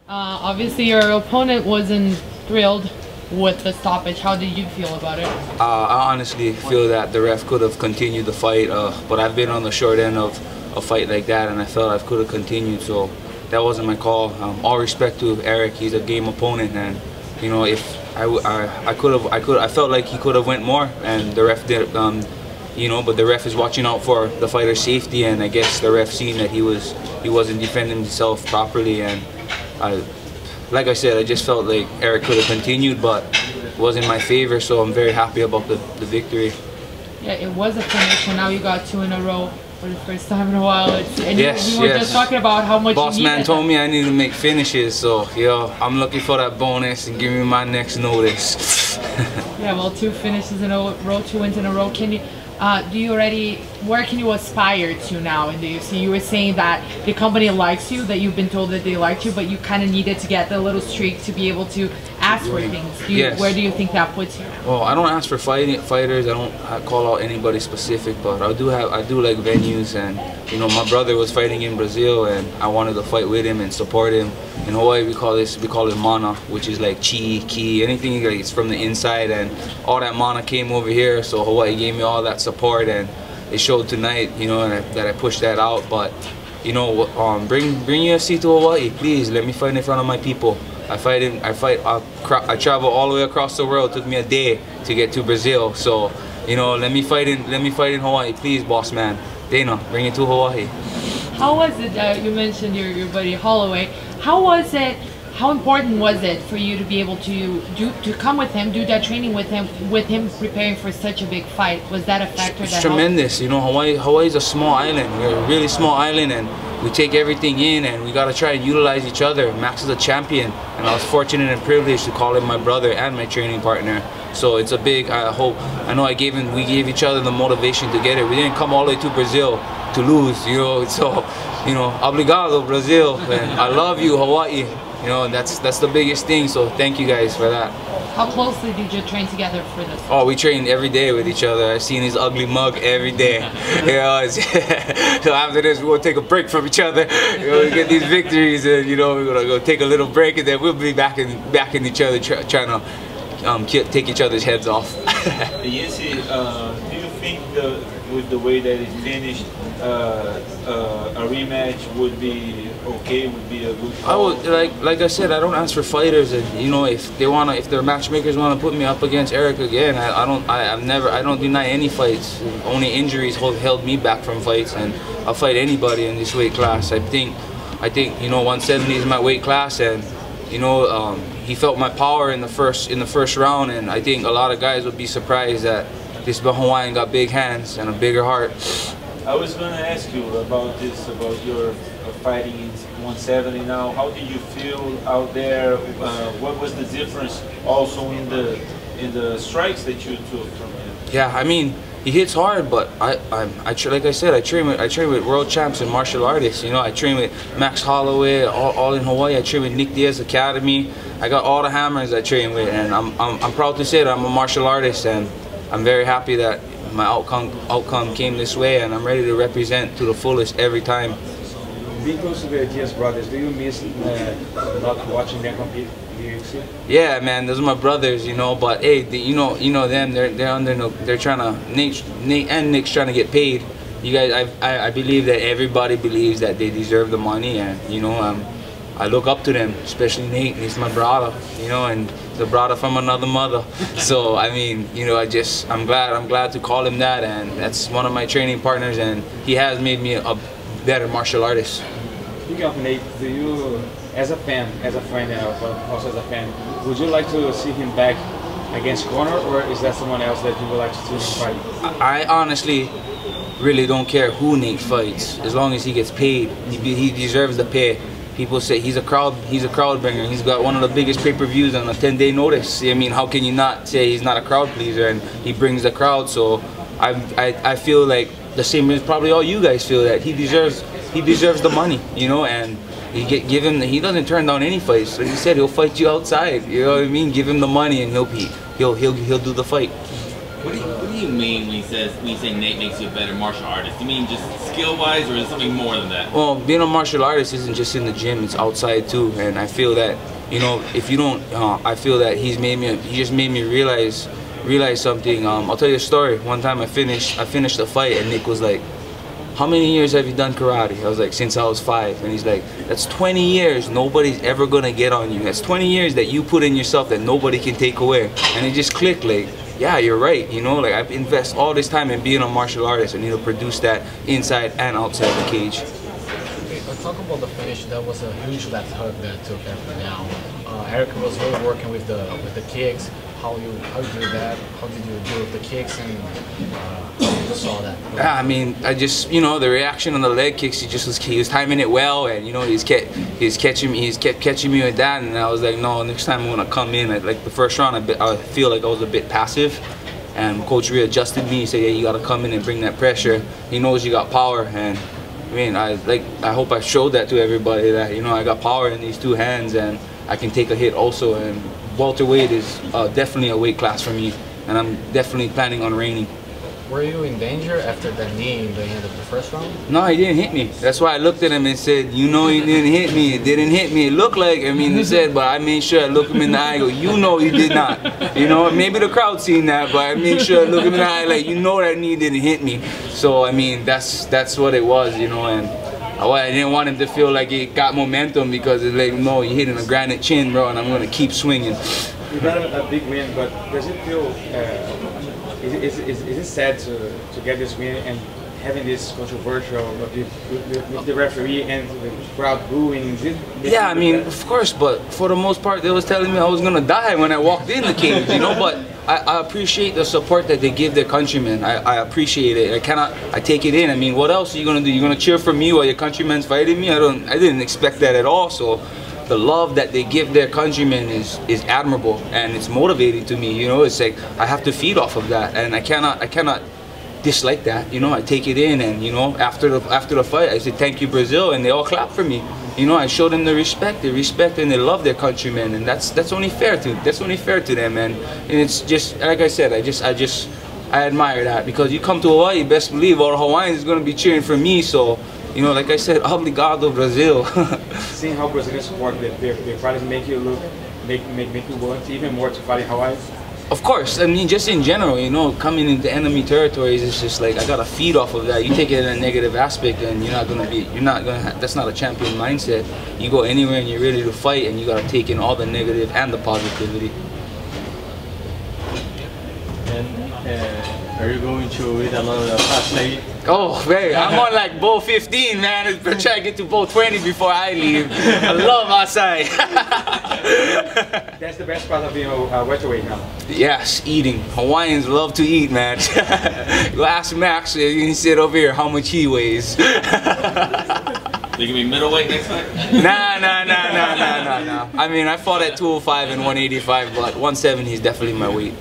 Obviously, your opponent wasn't thrilled with the stoppage. How did you feel about it? I honestly feel that the ref could have continued the fight, but I've been on the short end of a fight like that, and I felt I could have continued. So that wasn't my call. All respect to Eric; he's a game opponent, and you know, if I felt like he could have went more, and the ref did. You know, but the ref is watching out for the fighter's safety, and I guess the ref seen that he wasn't defending himself properly, and like I said, I just felt like Eric could have continued, but it wasn't in my favor. So I'm very happy about the victory. Yeah, it was a finish, and now you got 2 in a row for the first time in a while. And yes, you were just talking about how much Boss man told me I need to make finishes, so yo, I'm looking for that bonus and give me my next notice. Yeah, well, 2 finishes in a row, 2 wins in a row. Can you? Where can you aspire to now in the UFC? You were saying that the company likes you, that you've been told that they liked you, but you kind of needed to get the little streak to be able to ask for things. Yes. Where do you think that puts you? Well, I don't ask for fighters. I don't call out anybody specific, but I do like venues, and you know, my brother was fighting in Brazil, and I wanted to fight with him and support him. In Hawaii, we call it mana, which is like chi, ki, anything like it's from the inside, and all that mana came over here. So Hawaii gave me all that support, and it showed tonight, you know, that I pushed that out. But you know, bring UFC to Hawaii, please. Let me fight in front of my people. I travel all the way across the world. It took me a day to get to Brazil. So you know, let me fight in Hawaii, please, boss man. Dana, bring it to Hawaii. How was it? You mentioned your buddy Holloway. How was it? How important was it for you to be able to come with him, do that training with him preparing for such a big fight? Was that a factor? It's tremendous. You know, Hawaii is a small island. We're a really small island, and we take everything in, and we got to try and utilize each other. Max is a champion, and I was fortunate and privileged to call him my brother and my training partner. So it's a big. I know we gave each other the motivation to get it. We didn't come all the way to Brazil to lose. You know, so you know, obrigado Brazil, and I love you Hawaii. You know, that's the biggest thing, so thank you guys for that. How closely did you train together for this? Oh, we trained every day with each other. I've seen his ugly mug every day. You know, so after this, we'll take a break from each other. You know, we get these victories, and you know, we're gonna go take a little break, and then we'll be back in each other, trying to take each other's heads off. Yancy, do you think with the way that it finished, a rematch would be okay? Would be a good call? I would like I said, I don't ask for fighters, and you know, if their matchmakers wanna put me up against Eric again, I don't deny any fights. Only injuries held me back from fights, and I'll fight anybody in this weight class. I think you know, 170 is my weight class, and you know, he felt my power in the first round, and I think a lot of guys would be surprised that this Hawaiian got big hands and a bigger heart. I was going to ask you about this, about your fighting in 170 now. How did you feel out there? What was the difference also in the strikes that you took from him? Yeah, I mean, he hits hard, but like I said, I train with world champs and martial artists. You know, I train with Max Holloway, all in Hawaii. I train with Nick Diaz Academy. I got all the hammers I train with, and I'm proud to say that I'm a martial artist, and I'm very happy that my outcome came this way, and I'm ready to represent to the fullest every time. Being close to the Diaz brothers, do you miss not watching them compete in the UFC? Yeah, man, those are my brothers, you know. But hey, you know them. They're trying to Nick's trying to get paid. You guys, I believe that everybody believes that they deserve the money, and you know, I look up to them, especially Nate. He's my brother, you know, and the brother from another mother. So I mean, you know, I'm glad to call him that, and that's one of my training partners, and he has made me a better martial artist. Speaking of Nate, do you, as a fan, as a friend, and also as a fan, would you like to see him back against Conor, or is that someone else that you would like to see him fight? I honestly really don't care who Nate fights, as long as he gets paid. He deserves the pay. People say he's a crowd bringer. He's got one of the biggest pay-per-views on a 10-day notice. I mean, how can you not say he's not a crowd pleaser? And he brings the crowd. So I feel like the same as probably all you guys feel, that he deserves the money, you know. And he doesn't turn down any fights. Like he said, he'll fight you outside. You know what I mean? Give him the money, and he'll do the fight. What do you mean when you say Nate makes you a better martial artist? You mean just skill-wise, or is it something more than that? Well, being a martial artist isn't just in the gym; it's outside too. And I feel that, you know, if you don't, I feel that he just made me realize something. I'll tell you a story. One time I finished the fight, and Nick was like, "How many years have you done karate?" I was like, "Since I was 5." And he's like, "That's 20 years nobody's ever gonna get on you. That's 20 years that you put in yourself that nobody can take away." And it just clicked, like, yeah, you're right, you know, like I've invested all this time in being a martial artist, and to produce that inside and outside the cage. Okay, let's talk about the finish. That was a huge left hook that took everything down. Eric was really working with the kicks. How you do that? How did you deal with the kicks, and you saw that? I mean, I just, you know, the reaction on the leg kicks, he was timing it well, and you know, he kept catching me with that, and I was like, no, next time I'm gonna come in. Like the first round, I feel like I was a bit passive, and Coach readjusted me. He said, yeah, you gotta come in and bring that pressure. He knows you got power, and I mean, I hope I showed that to everybody, that, you know, I got power in these two hands, and I can take a hit also. And welterweight is definitely a weight class for me, and I'm definitely planning on reigning. Were you in danger after that knee in the end of the first round? No, he didn't hit me. That's why I looked at him and said, you know, he didn't hit me. It didn't hit me. It looked like, I mean, he said, but I made sure I look him in the eye and go, you know you did not. You know, maybe the crowd seen that, but I made sure I look him in the eye like, you know that knee didn't hit me. So, I mean, that's what it was, you know, and I didn't want him to feel like he got momentum, because it's like, no, you're hitting a granite chin, bro, and I'm going to keep swinging. You got a big win, but does it feel, is it sad to get this win and having this controversial with the referee and the crowd booing? Yeah, I mean, of course, but for the most part, they was telling me I was gonna die when I walked in the cage, you know. But I appreciate the support that they give their countrymen. I appreciate it. I take it in. I mean, what else are you gonna do? You're gonna cheer for me while your countrymen's fighting me? I didn't expect that at all. So the love that they give their countrymen is admirable, and it's motivating to me. You know, it's like I have to feed off of that, and I cannot dislike that. You know, I take it in, and you know, after the fight, I said thank you, Brazil, and they all clap for me. You know, I showed them the respect, and they love their countrymen, and that's only fair to them, and it's just like I said, I admire that, because you come to Hawaii, best believe all the Hawaiians is gonna be cheering for me. So, you know, like I said, obrigado, Brazil. Seeing how Brazilian support their fighters make you want even more to fight in Hawaii. Of course, I mean, just in general, you know, coming into enemy territories, it's just like I gotta feed off of that. You take it in a negative aspect, and that's not a champion mindset. You go anywhere and you're ready to fight, and you gotta take in all the negative and the positivity. And are you going to eat a lot of pasta? Oh, man, I'm on like bowl 15, man. I'm trying to get to bowl 20 before I leave. I love acai. That's the best part of being a welterweight now. Yes, eating. Hawaiians love to eat, man. You ask Max, he said over here how much he weighs. You gonna be middleweight next fight? Nah. I mean, I fought at 205 and 185, but 170 is definitely my weight.